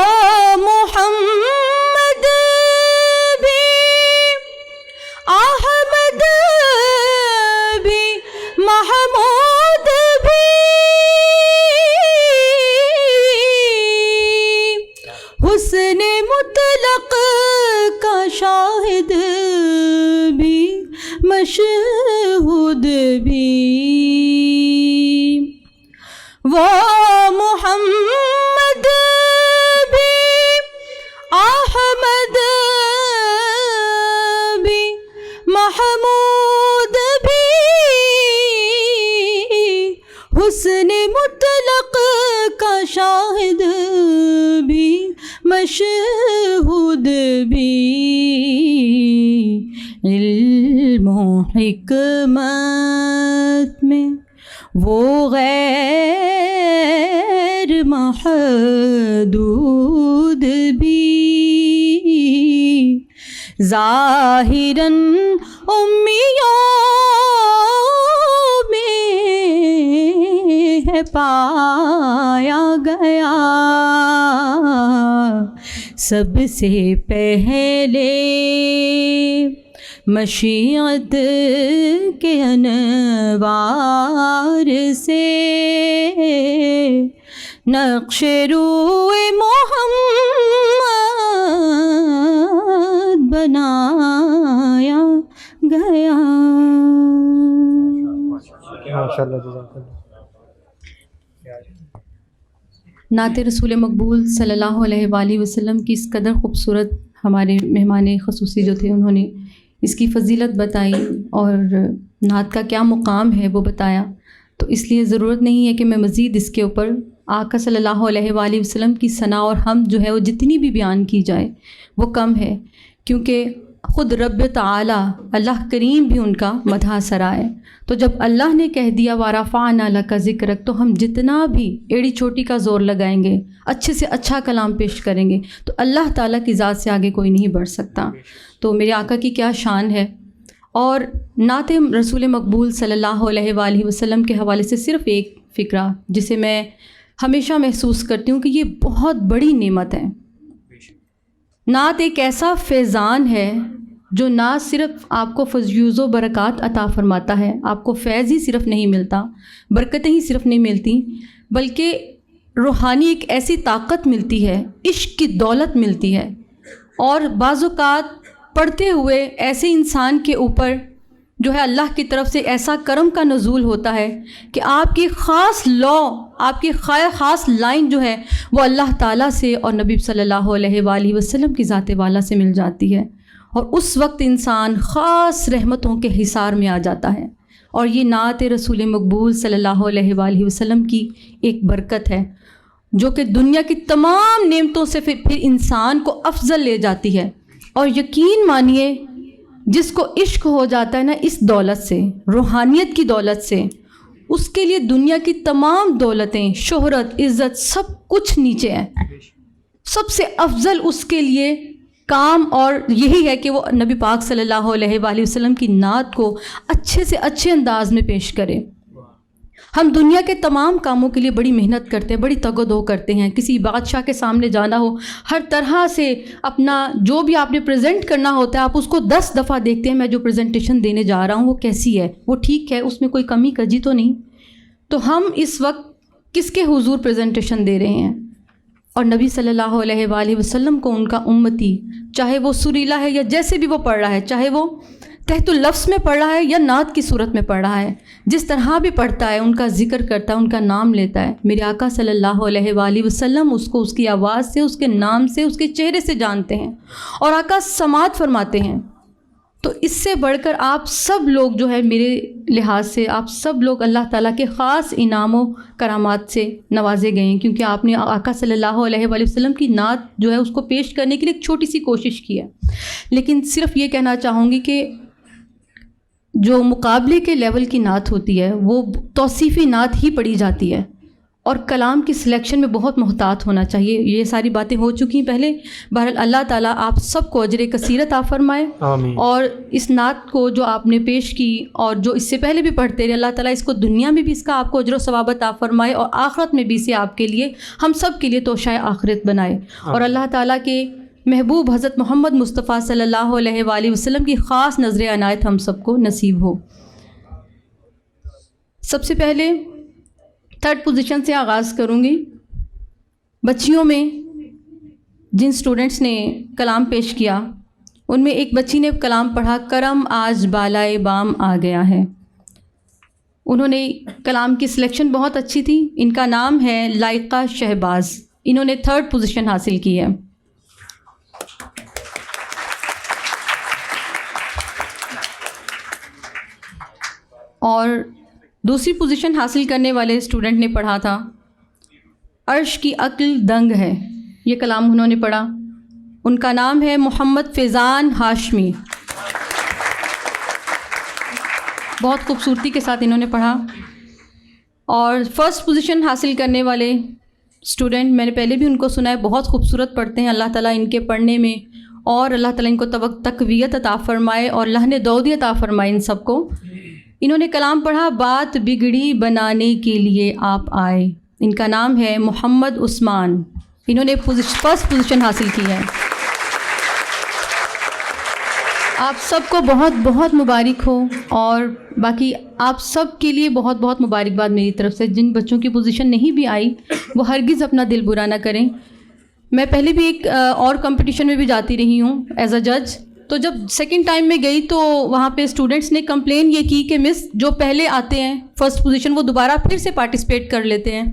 محمد بھی احمد بھی محمود بھی حسن مطلق کا شاہد بھی مشہود بھی، وہ محمد بھی احمد بھی محمود بھی حسن مطلق کا شاہد بھی مشہود بھی، علم و حکمت میں وہ غیر محدود بھی، ظاہراً امیوں میں ہے پایا گیا. سب سے پہلے مشیت کے انوار سے نقش روئے محمد بنایا گیا. نعت رسول مقبول صلی اللہ علیہ وآلہ وسلم کی اس قدر خوبصورت ہمارے مہمان خصوصی جو تھے انہوں نے اس کی فضیلت بتائی اور نعت کا کیا مقام ہے وہ بتایا، تو اس لیے ضرورت نہیں ہے کہ میں مزید اس کے اوپر آقا صلی اللہ علیہ وآلہ وسلم کی ثنا اور حمد جو ہے وہ جتنی بھی بیان کی جائے وہ کم ہے، کیونکہ خود رب تعالی اللہ کریم بھی ان کا مدح سرائے. تو جب اللہ نے کہہ دیا وَرَفَعْنَا لَكَ ذِكْرَكَ تو ہم جتنا بھی ایڑی چوٹی کا زور لگائیں گے، اچھے سے اچھا کلام پیش کریں گے، تو اللہ تعالیٰ کی ذات سے آگے کوئی نہیں بڑھ سکتا. تو میرے آقا کی کیا شان ہے. اور نعت رسول مقبول صلی اللہ علیہ وآلہ وسلم کے حوالے سے صرف ایک فکرہ جسے میں ہمیشہ محسوس کرتی ہوں کہ یہ بہت بڑی نعمت ہے. نعت ایک ایسا فیضان ہے جو نہ صرف آپ کو فیض و برکات عطا فرماتا ہے، آپ کو فیض ہی صرف نہیں ملتا، برکتیں ہی صرف نہیں ملتی، بلکہ روحانی ایک ایسی طاقت ملتی ہے، عشق کی دولت ملتی ہے. اور بعض اوقات پڑھتے ہوئے ایسے انسان کے اوپر جو ہے اللہ کی طرف سے ایسا کرم کا نزول ہوتا ہے کہ آپ کی خاص آپ کی خاص لائن جو ہے وہ اللہ تعالیٰ سے اور نبی صلی اللہ علیہ وآلہ وسلم کی ذات والا سے مل جاتی ہے، اور اس وقت انسان خاص رحمتوں کے حصار میں آ جاتا ہے. اور یہ نعت رسول مقبول صلی اللہ علیہ وآلہ وسلم کی ایک برکت ہے. جو کہ دنیا کی تمام نعمتوں سے پھر انسان کو افضل لے جاتی ہے. اور یقین مانیے جس کو عشق ہو جاتا ہے نا اس دولت سے، روحانیت کی دولت سے، اس کے لیے دنیا کی تمام دولتیں، شہرت، عزت سب کچھ نیچے ہے. سب سے افضل اس کے لیے کام اور یہی ہے کہ وہ نبی پاک صلی اللہ علیہ وآلہ وسلم کی نعت کو اچھے سے اچھے انداز میں پیش کرے. ہم دنیا کے تمام کاموں کے لیے بڑی محنت کرتے ہیں، بڑی تگ و دو کرتے ہیں. کسی بادشاہ کے سامنے جانا ہو، ہر طرح سے اپنا جو بھی آپ نے پریزنٹ کرنا ہوتا ہے آپ اس کو 10 دفعہ دیکھتے ہیں، میں جو پریزنٹیشن دینے جا رہا ہوں وہ کیسی ہے، وہ ٹھیک ہے، اس میں کوئی کمی کجی تو نہیں. تو ہم اس وقت کس کے حضور پریزنٹیشن دے رہے ہیں؟ اور نبی صلی اللہ علیہ وآلہ وسلم کو ان کا امتی، چاہے وہ سریلا ہے یا جیسے بھی وہ پڑھ رہا ہے، چاہے وہ تحت اللفظ میں پڑھ رہا ہے یا نعت کی صورت میں پڑھ رہا ہے، جس طرح بھی پڑھتا ہے ان کا ذکر کرتا ہے، ان کا نام لیتا ہے. میرے آقا صلی اللہ علیہ وآلہ وسلم اس کو اس کی آواز سے، اس کے نام سے، اس کے چہرے سے جانتے ہیں اور آقا سماعت فرماتے ہیں. تو اس سے بڑھ کر آپ سب لوگ جو ہے میرے لحاظ سے آپ سب لوگ اللہ تعالیٰ کے خاص انعام و کرامات سے نوازے گئے ہیں، کیونکہ آپ نے آقا صلی اللہ علیہ وآلہ وسلم کی نعت جو ہے اس کو پیش کرنے کے لیے ایک چھوٹی سی کوشش کی ہے. لیکن صرف یہ کہنا چاہوں گی کہ جو مقابلے کے لیول کی نعت ہوتی ہے وہ توصیفی نعت ہی پڑھی جاتی ہے، اور کلام کی سلیکشن میں بہت محتاط ہونا چاہیے. یہ ساری باتیں ہو چکی ہیں پہلے. بہرحال اللہ تعالیٰ آپ سب کو اجر کثیر عطا فرمائے. آمین. اور اس نعت کو جو آپ نے پیش کی اور جو اس سے پہلے بھی پڑھتے رہے، اللہ تعالیٰ اس کو دنیا میں بھی اس کا آپ کو اجر و ثواب عطا فرمائے اور آخرت میں بھی اسے آپ کے لیے، ہم سب کے لیے توشہ آخرت بنائے. اور اللہ تعالیٰ کے محبوب حضرت محمد مصطفیٰ صلی اللہ علیہ وآلہ وسلم کی خاص نظر عنایت ہم سب کو نصیب ہو. سب سے پہلے 3rd پوزیشن سے آغاز کروں گی. بچیوں میں جن سٹوڈنٹس نے کلام پیش کیا ان میں ایک بچی نے کلام پڑھا، کرم آج بالائے بام آ گیا ہے. انہوں نے کلام کی سلیکشن بہت اچھی تھی. ان کا نام ہے لائقہ شہباز. انہوں نے 3rd پوزیشن حاصل کی ہے. اور دوسری پوزیشن حاصل کرنے والے اسٹوڈنٹ نے پڑھا تھا عرش کی عقل دنگ ہے. یہ کلام انہوں نے پڑھا. ان کا نام ہے محمد فیضان ہاشمی. بہت خوبصورتی کے ساتھ انہوں نے پڑھا. اور 1st پوزیشن حاصل کرنے والے اسٹوڈنٹ میں نے پہلے بھی ان کو سنا ہے، بہت خوبصورت پڑھتے ہیں. اللہ تعالیٰ ان کے پڑھنے میں اور اللہ تعالیٰ ان کو تقویت عطا فرمائے اور لحن دودی عطا فرمائے ان سب کو. انہوں نے کلام پڑھا بات بگڑی بنانے کے لیے آپ آئے. ان کا نام ہے محمد عثمان. انہوں نے 1st پوزیشن حاصل کی ہے. آپ سب کو بہت بہت مبارک ہو. اور باقی آپ سب کے لیے بہت بہت مبارکباد میری طرف سے. جن بچوں کی پوزیشن نہیں بھی آئی وہ ہرگز اپنا دل برا نہ کریں. میں پہلے بھی ایک اور کمپٹیشن میں بھی جاتی رہی ہوں ایز اے جج. تو جب 2nd ٹائم میں گئی تو وہاں پہ اسٹوڈنٹس نے کمپلین یہ کی کہ مس جو پہلے آتے ہیں 1st پوزیشن وہ دوبارہ پھر سے پارٹیسپیٹ کر لیتے ہیں،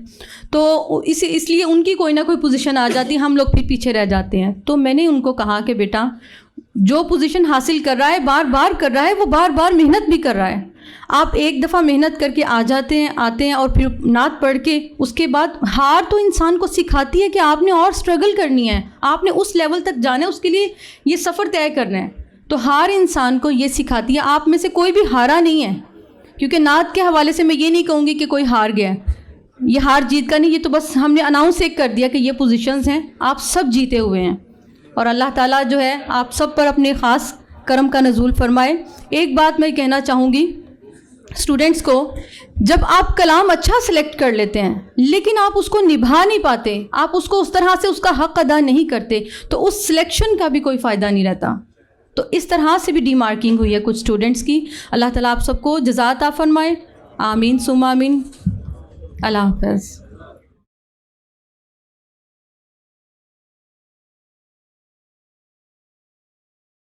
تو اس لیے ان کی کوئی نہ کوئی پوزیشن آ جاتی ہے، ہم لوگ پھر پیچھے رہ جاتے ہیں. تو میں نے ان کو کہا کہ بیٹا جو پوزیشن حاصل کر رہا ہے بار بار کر رہا ہے، وہ بار بار محنت بھی کر رہا ہے. آپ ایک دفعہ محنت کر کے آتے ہیں اور پھر نعت پڑھ کے اس کے بعد ہار تو انسان کو سکھاتی ہے کہ آپ نے اور اسٹرگل کرنی ہے، آپ نے اس لیول تک جانا ہے، اس کے لیے یہ سفر طے کرنا ہے. تو ہار انسان کو یہ سکھاتی ہے. آپ میں سے کوئی بھی ہارا نہیں ہے، کیونکہ نعت کے حوالے سے میں یہ نہیں کہوں گی کہ کوئی ہار گیا ہے. یہ ہار جیت کا نہیں، یہ تو بس ہم نے اناؤنس ایک کر دیا کہ یہ پوزیشنز ہیں، آپ سب جیتے ہوئے ہیں. اور اللہ تعالیٰ جو ہے آپ سب پر اپنے خاص کرم کا نزول فرمائے. ایک بات میں کہنا چاہوں گی اسٹوڈنٹس کو، جب آپ کلام اچھا سلیکٹ کر لیتے ہیں لیکن آپ اس کو نبھا نہیں پاتے، آپ اس کو اس طرح سے اس کا حق ادا نہیں کرتے، تو اس سلیکشن کا بھی کوئی فائدہ نہیں رہتا. تو اس طرح سے بھی ڈی مارکنگ ہوئی ہے کچھ اسٹوڈنٹس کی. اللہ تعالیٰ آپ سب کو جزا عطا فرمائے. آمین ثم آمین. اللہ حافظ.